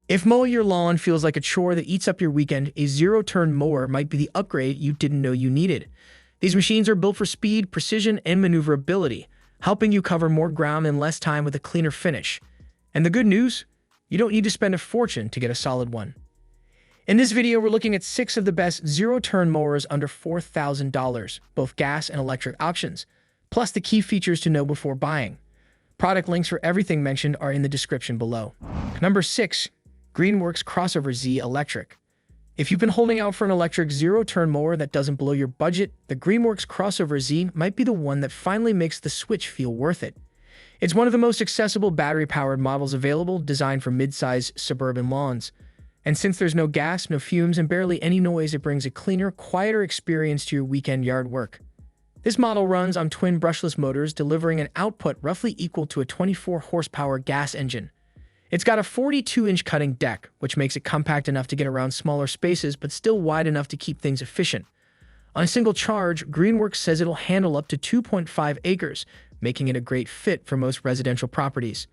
If mowing your lawn feels like a chore that eats up your weekend, a zero-turn mower might be the upgrade you didn't know you needed. These machines are built for speed, precision, and maneuverability, helping you cover more ground in less time with a cleaner finish. And the good news? You don't need to spend a fortune to get a solid one. In this video, we're looking at 6 of the best zero-turn mowers under $4,000, both gas and electric options, plus the key features to know before buying. Product links for everything mentioned are in the description below. Number 6. Greenworks CrossoverZ Z Electric. If you've been holding out for an electric zero-turn mower that doesn't blow your budget, the Greenworks CrossoverZ Z might be the one that finally makes the switch feel worth it. It's one of the most accessible battery-powered models available, designed for mid-size suburban lawns. And since there's no gas, no fumes, and barely any noise, it brings a cleaner, quieter experience to your weekend yard work. This model runs on twin brushless motors, delivering an output roughly equal to a 24-horsepower gas engine. It's got a 42-inch cutting deck, which makes it compact enough to get around smaller spaces, but still wide enough to keep things efficient. On a single charge, Greenworks says it'll handle up to 2.5 acres, making it a great fit for most residential properties.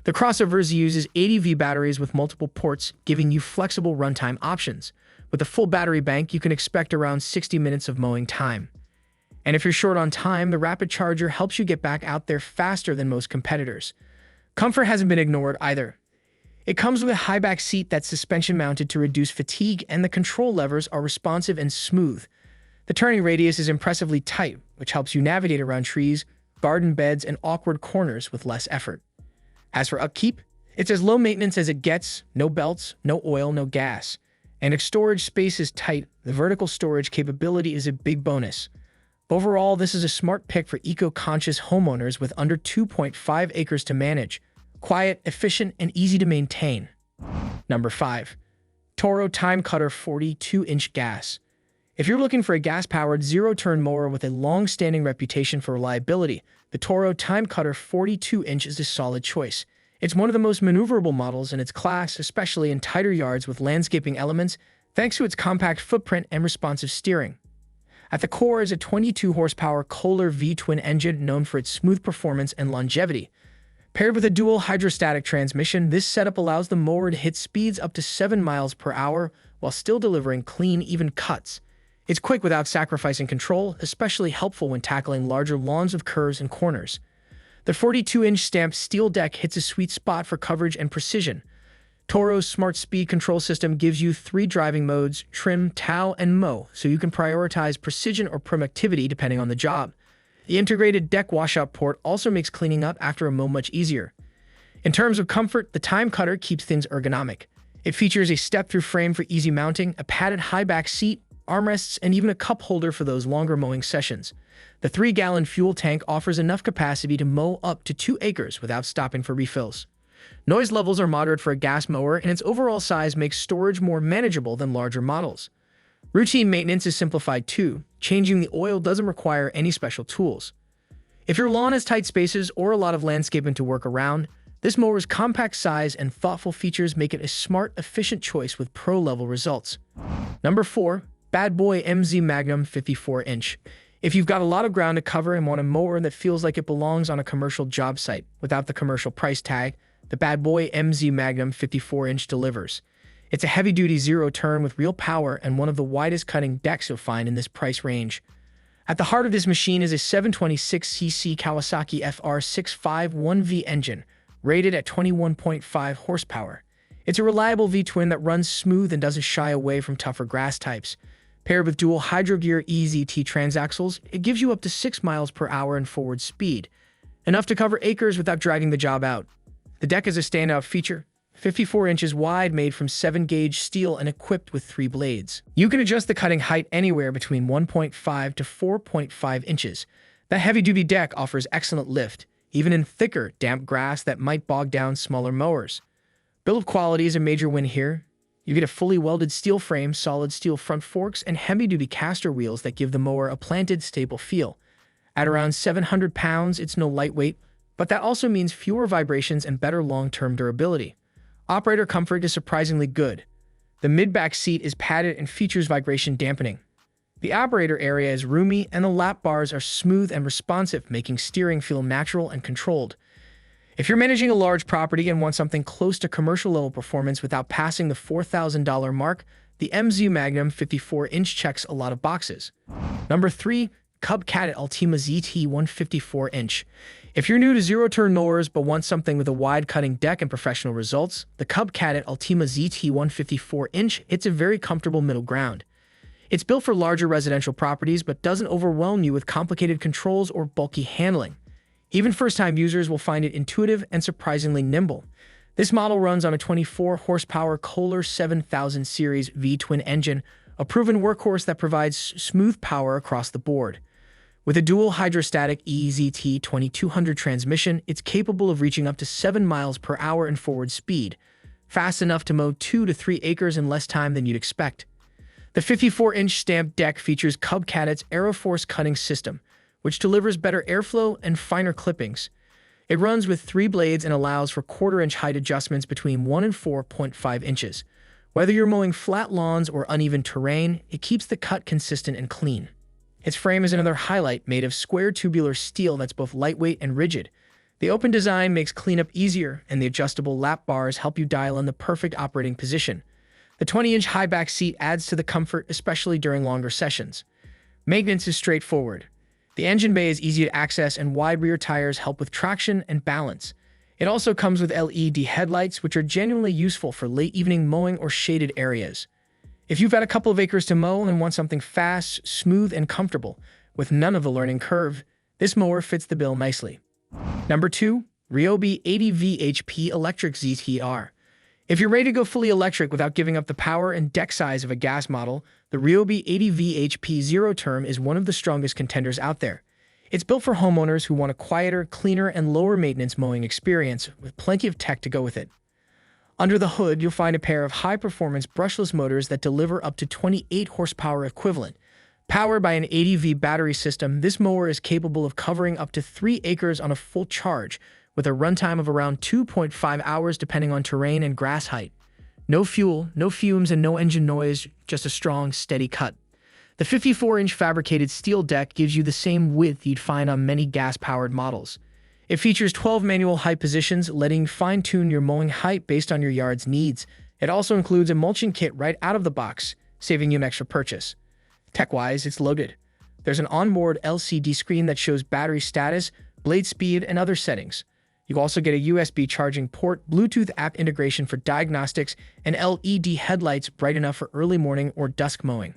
The CrossoverZ uses 80V batteries with multiple ports, giving you flexible runtime options. With a full battery bank, you can expect around 60 minutes of mowing time. And if you're short on time, the rapid charger helps you get back out there faster than most competitors. Comfort hasn't been ignored either. It comes with a high-back seat that's suspension-mounted to reduce fatigue, and the control levers are responsive and smooth. The turning radius is impressively tight, which helps you navigate around trees, garden beds, and awkward corners with less effort. As for upkeep, it's as low maintenance as it gets: no belts, no oil, no gas. And if storage space is tight, the vertical storage capability is a big bonus. Overall, this is a smart pick for eco-conscious homeowners with under 2.5 acres to manage. Quiet, efficient, and easy to maintain. Number 5. Toro TimeCutter 42-inch gas. If you're looking for a gas-powered zero-turn mower with a long-standing reputation for reliability, the Toro TimeCutter 42-inch is a solid choice. It's one of the most maneuverable models in its class, especially in tighter yards with landscaping elements, thanks to its compact footprint and responsive steering. At the core is a 22-horsepower Kohler V-twin engine known for its smooth performance and longevity. Paired with a dual hydrostatic transmission, this setup allows the mower to hit speeds up to 7 miles per hour while still delivering clean, even cuts. It's quick without sacrificing control, especially helpful when tackling larger lawns with curves and corners. The 42-inch stamped steel deck hits a sweet spot for coverage and precision. Toro's smart speed control system gives you 3 driving modes: trim, tow, and mow, so you can prioritize precision or productivity depending on the job. The integrated deck washout port also makes cleaning up after a mow much easier. In terms of comfort, the TimeCutter keeps things ergonomic. It features a step-through frame for easy mounting, a padded high-back seat, armrests, and even a cup holder for those longer mowing sessions. The 3-gallon fuel tank offers enough capacity to mow up to 2 acres without stopping for refills. Noise levels are moderate for a gas mower, and its overall size makes storage more manageable than larger models. Routine maintenance is simplified too. Changing the oil doesn't require any special tools. If your lawn has tight spaces or a lot of landscaping to work around, this mower's compact size and thoughtful features make it a smart, efficient choice with pro-level results. Number 4. Boy MZ Magnum 54-inch. If you've got a lot of ground to cover and want a mower that feels like it belongs on a commercial job site without the commercial price tag, the Boy MZ Magnum 54-inch delivers. It's a heavy-duty zero-turn with real power and one of the widest cutting decks you'll find in this price range. At the heart of this machine is a 726cc Kawasaki FR651V engine, rated at 21.5 horsepower. It's a reliable V-twin that runs smooth and doesn't shy away from tougher grass types. Paired with dual hydrogear EZT transaxles, it gives you up to 6 miles per hour in forward speed, enough to cover acres without dragging the job out. The deck is a standout feature, 54 inches wide, made from 7-gauge steel and equipped with 3 blades. You can adjust the cutting height anywhere between 1.5 to 4.5 inches. That heavy-duty deck offers excellent lift, even in thicker, damp grass that might bog down smaller mowers. Build quality is a major win here. You get a fully welded steel frame, solid steel front forks, and heavy-duty caster wheels that give the mower a planted, stable feel. At around 700 pounds, it's no lightweight, but that also means fewer vibrations and better long-term durability. Operator comfort is surprisingly good. The mid-back seat is padded and features vibration dampening. The operator area is roomy, and the lap bars are smooth and responsive, making steering feel natural and controlled. If you're managing a large property and want something close to commercial level performance without passing the $4,000 mark, the MZ Magnum 54-inch checks a lot of boxes. Number 3. Cub Cadet Ultima ZT 154-inch. If you're new to zero-turn mowers but want something with a wide-cutting deck and professional results, the Cub Cadet Ultima ZT 154-inch hits a very comfortable middle ground. It's built for larger residential properties but doesn't overwhelm you with complicated controls or bulky handling. Even first-time users will find it intuitive and surprisingly nimble. This model runs on a 24-horsepower Kohler 7000 series V-twin engine, a proven workhorse that provides smooth power across the board. With a dual hydrostatic EZT 2200 transmission, it's capable of reaching up to 7 miles per hour in forward speed, fast enough to mow 2 to 3 acres in less time than you'd expect. The 54-inch stamped deck features Cub Cadet's Aeroforce cutting system, which delivers better airflow and finer clippings. It runs with 3 blades and allows for quarter-inch height adjustments between 1 and 4.5 inches. Whether you're mowing flat lawns or uneven terrain, it keeps the cut consistent and clean. Its frame is another highlight, made of square tubular steel that's both lightweight and rigid. The open design makes cleanup easier, and the adjustable lap bars help you dial in the perfect operating position. The 20-inch high back seat adds to the comfort, especially during longer sessions. Maintenance is straightforward. The engine bay is easy to access, and wide rear tires help with traction and balance. It also comes with LED headlights, which are genuinely useful for late evening mowing or shaded areas. If you've got a couple of acres to mow and want something fast, smooth, and comfortable, with none of the learning curve, this mower fits the bill nicely. Number 2. Ryobi 80 VHP Electric ZTR. If you're ready to go fully electric without giving up the power and deck size of a gas model, the Ryobi 80 VHP Zero Turn is one of the strongest contenders out there. It's built for homeowners who want a quieter, cleaner, and lower maintenance mowing experience with plenty of tech to go with it. Under the hood, you'll find a pair of high-performance brushless motors that deliver up to 28 horsepower equivalent. Powered by an 80V battery system, this mower is capable of covering up to 3 acres on a full charge, with a runtime of around 2.5 hours depending on terrain and grass height. No fuel, no fumes, and no engine noise, just a strong, steady cut. The 54-inch fabricated steel deck gives you the same width you'd find on many gas-powered models. It features 12 manual height positions, letting you fine-tune your mowing height based on your yard's needs. It also includes a mulching kit right out of the box, saving you an extra purchase. Tech-wise, it's loaded. There's an onboard LCD screen that shows battery status, blade speed, and other settings. You also get a USB charging port, Bluetooth app integration for diagnostics, and LED headlights bright enough for early morning or dusk mowing.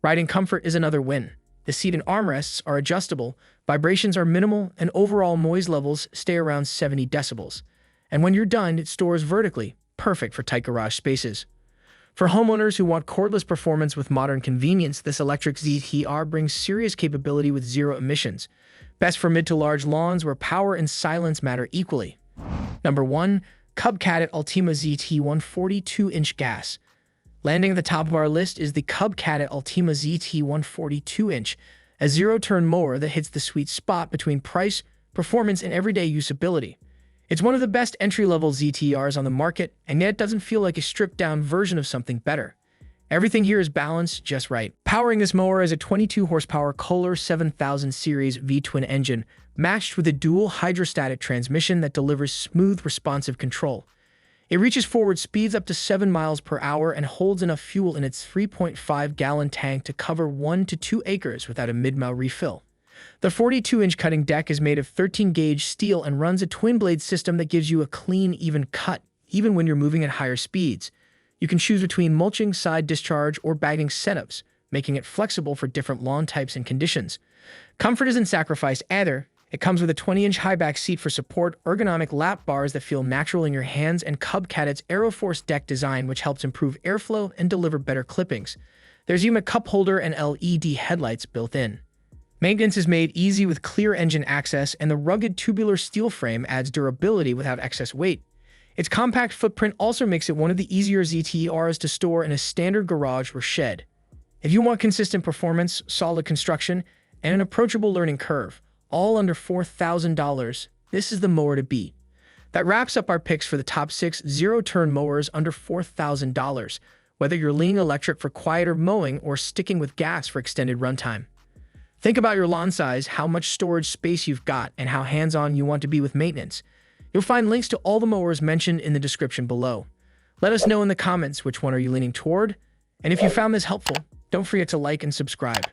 Riding comfort is another win. The seat and armrests are adjustable, vibrations are minimal, and overall noise levels stay around 70 decibels. And when you're done, it stores vertically, perfect for tight garage spaces. For homeowners who want cordless performance with modern convenience, this electric ZTR brings serious capability with zero emissions. Best for mid to large lawns where power and silence matter equally. Number 1. Cub Cadet Ultima ZT 142-inch gas. Landing at the top of our list is the Cub Cadet Ultima ZT 142-inch, a zero-turn mower that hits the sweet spot between price, performance, and everyday usability. It's one of the best entry-level ZTRs on the market, and yet it doesn't feel like a stripped-down version of something better. Everything here is balanced just right. Powering this mower is a 22-horsepower Kohler 7000 series V-twin engine, matched with a dual hydrostatic transmission that delivers smooth, responsive control. It reaches forward speeds up to 7 miles per hour and holds enough fuel in its 3.5-gallon tank to cover 1 to 2 acres without a mid-mile refill. The 42-inch cutting deck is made of 13-gauge steel and runs a twin-blade system that gives you a clean, even cut, even when you're moving at higher speeds. You can choose between mulching, side discharge, or bagging setups, making it flexible for different lawn types and conditions. Comfort isn't sacrificed either. It comes with a 20-inch high-back seat for support, ergonomic lap bars that feel natural in your hands, and Cub Cadet's Aeroforce deck design, which helps improve airflow and deliver better clippings. There's even a cup holder and LED headlights built in. Maintenance is made easy with clear engine access, and the rugged tubular steel frame adds durability without excess weight. Its compact footprint also makes it one of the easier ZTRs to store in a standard garage or shed. If you want consistent performance, solid construction, and an approachable learning curve, all under $4,000, this is the mower to beat. That wraps up our picks for the top 6 zero-turn mowers under $4,000, whether you're leaning electric for quieter mowing or sticking with gas for extended runtime. Think about your lawn size, how much storage space you've got, and how hands-on you want to be with maintenance. You'll find links to all the mowers mentioned in the description below. Let us know in the comments which one are you leaning toward, and if you found this helpful, don't forget to like and subscribe.